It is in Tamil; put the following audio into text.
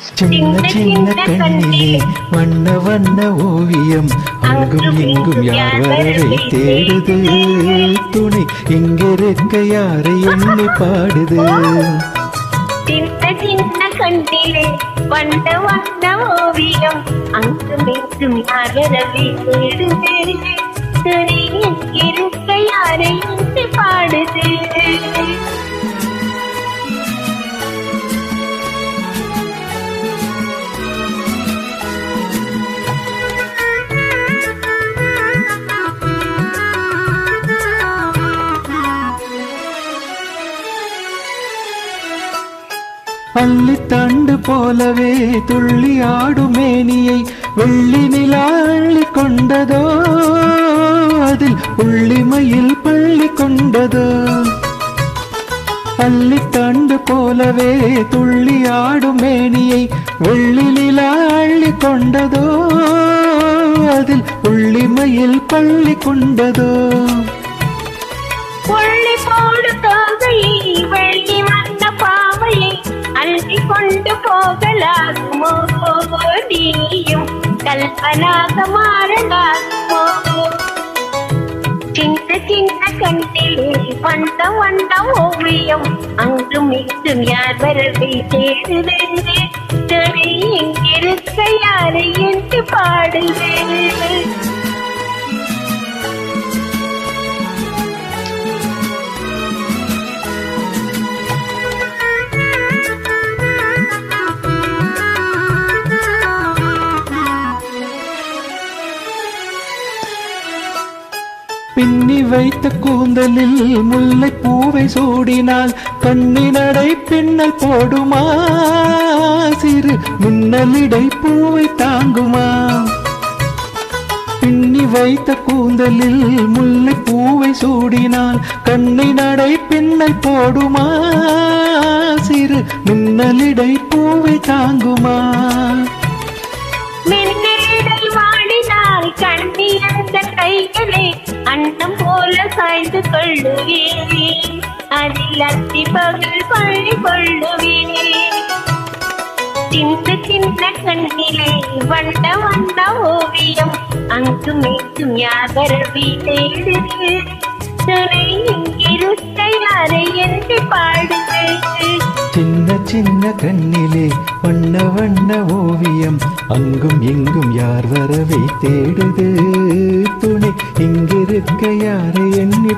சின்ன சின்ன கண்ணிலே வண்ண வண்ண ஓவியம் அங்கும் இங்கும் யார் வரவை தேடுது துணை இங்கிருக்க யாரை எண்ணி பாடுது சின்ன சின்ன கண்ணிலே வண்ண வண்ண ஓவியம் அங்கும் இங்கும் யார் வரவை தேடுது துணை இங்கிருக்க யாரை எண்ணி பாடுது பள்ளித்தண்டு போலவே துள்ளி ஆடும் மேனியை வெள்ளி நிலா அள்ளி கொண்டதோ அதில் புள்ளிமயில் பள்ளி கொண்டதோ பள்ளித்தண்டு போலவே துள்ளி ஆடும் மேனியை வெள்ளி நிலா அள்ளி கொண்டதோ அதில் புள்ளிமயில் பள்ளி கொண்டதோ கொள்ளி போடு தோகையை வெள்ளி வண்ண பாவையை அள்ளி கொண்டு போகலாகுமோ நீயும் கல்பனாக மாறலாகுமோ சின்ன சின்ன கண்ணிலே வந்த வந்த ஓவியம் அங்கும் இங்கும் யார் வரவை தேடுது துணை இங்கிருக்க யாரை என்று பாடுது பின்னி வைத்த கூந்தலில் முல்லை பூவை சூடினால் கண்ணினடை பின்னல் போடுமா சிறு மின்னலிடை பூவை தாங்குமா பின்னி வைத்த கூந்தலில் முல்லை பூவை சூடினால் கண்ணினடை பின்னல் போடுமா சிறு மின்னலிடை பூவை தாங்குமா கண்ணியந்த கைகளே அன்னம் போல சாய்ந்து கொள்ளுவேன் அதில் அத்தி பகல் பள்ளி கொள்ளுவேன் சின்ன சின்ன கண்ணிலே வண்ண வண்ண ஓவியம் அங்கும் இங்கும் யார் வரவை தேடுது துணை இங்கிருக்க யாரை என்று பாடுது சின்ன சின்ன கண்ணிலே வண்ண வண்ண ஓவியம் அங்கும் எங்கும் யார் வரவை தேடுது துணை இங்கிருக்க யாரை எண்ணி